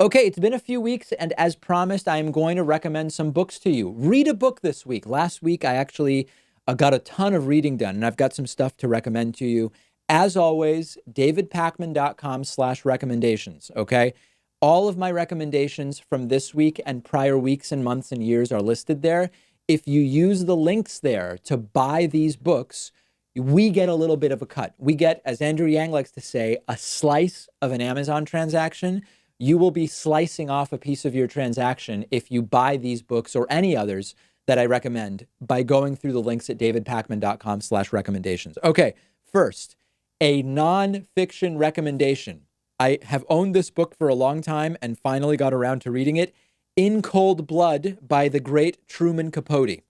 Okay, it's been a few weeks, and as promised, I am going to recommend some books to you. Read a book this week. Last week, I actually got a ton of reading done, and I've got some stuff to recommend to you. As always, davidpakman.com/recommendations. Okay. All of my recommendations from this week and prior weeks and months and years are listed there. If you use the links there to buy these books, we get a little bit of a cut. We get, as Andrew Yang likes to say, a slice of an Amazon transaction. You will be slicing off a piece of your transaction if you buy these books or any others that I recommend by going through the links at davidpakman.com/recommendations. Okay, first, a nonfiction recommendation. I have owned this book for a long time and finally got around to reading it. In Cold Blood by the great Truman Capote.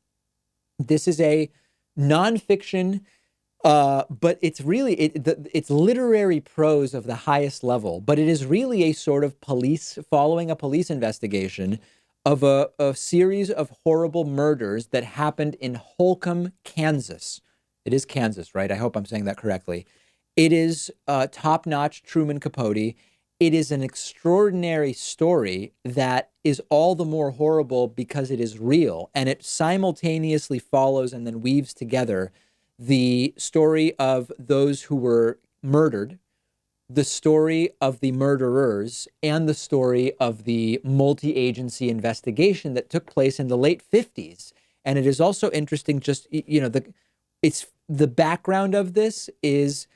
This is a nonfiction, but it's really it's literary prose of the highest level. But it is really a sort of following a police investigation of a series of horrible murders that happened in Holcomb, Kansas. It is Kansas, right? I hope I'm saying that correctly. It is top-notch Truman Capote. It is an extraordinary story that is all the more horrible because it is real, and it simultaneously follows and then weaves together the story of those who were murdered, the story of the murderers, and the story of the multi-agency investigation that took place in the late 50s. And it is also interesting, just, it's the background of this is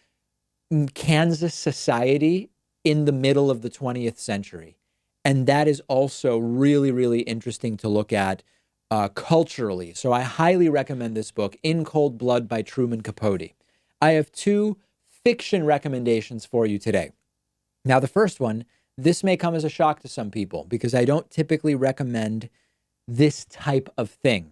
Kansas society in the middle of the 20th century. And that is also really, really interesting to look at culturally. So I highly recommend this book, In Cold Blood by Truman Capote. I have two fiction recommendations for you today. Now, the first one, this may come as a shock to some people because I don't typically recommend this type of thing.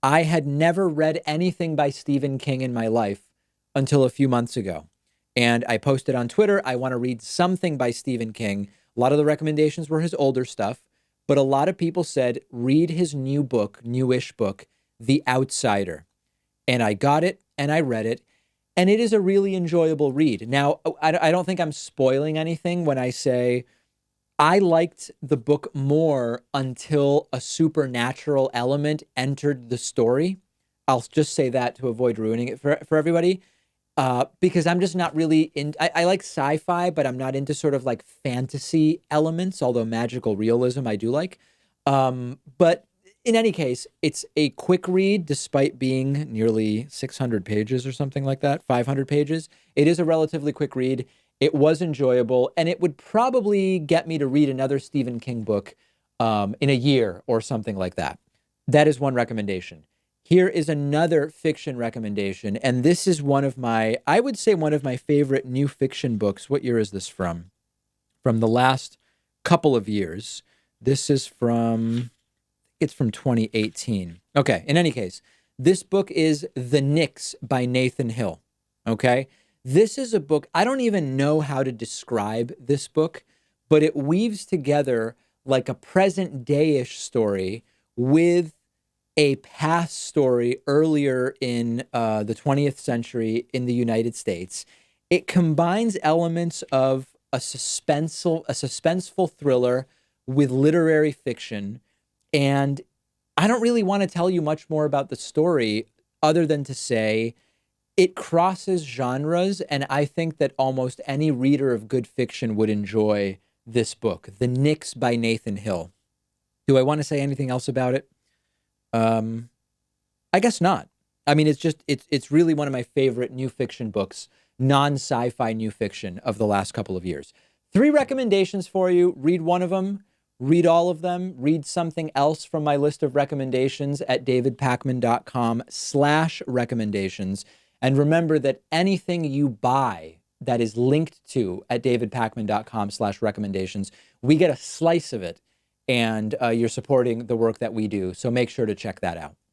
I had never read anything by Stephen King in my life until a few months ago. And I posted on Twitter, I want to read something by Stephen King. A lot of the recommendations were his older stuff, but a lot of people said, read his new book, newish book, The Outsider. And I got it and I read it, and it is a really enjoyable read. Now, I don't think I'm spoiling anything when I say I liked the book more until a supernatural element entered the story. I'll just say that to avoid ruining it for everybody. Because I'm just not really I like sci-fi, but I'm not into sort of like fantasy elements, although magical realism I do like. But in any case, it's a quick read despite being nearly 600 pages or something like that, 500 pages. It is a relatively quick read. It was enjoyable, and it would probably get me to read another Stephen King book in a year or something like that. That is one recommendation. Here is another fiction recommendation, and this is I would say one of my favorite new fiction books. What year is this from? From the last couple of years. It's from 2018. Okay, in any case, this book is The Knicks by Nathan Hill. Okay? This is a book, I don't even know how to describe this book, but it weaves together like a present day-ish story with a past story earlier in the 20th century in the United States. It combines elements of a suspenseful thriller with literary fiction. And I don't really want to tell you much more about the story other than to say it crosses genres. And I think that almost any reader of good fiction would enjoy this book, The Knicks by Nathan Hill. Do I want to say anything else about it? I guess not. I mean, it's really one of my favorite new fiction books, non-sci-fi new fiction of the last couple of years. 3 recommendations for you. Read one of them, read all of them, read something else from my list of recommendations at davidpakman.com/recommendations. And remember that anything you buy that is linked to at davidpakman.com/recommendations, we get a slice of it, and you're supporting the work that we do. So make sure to check that out.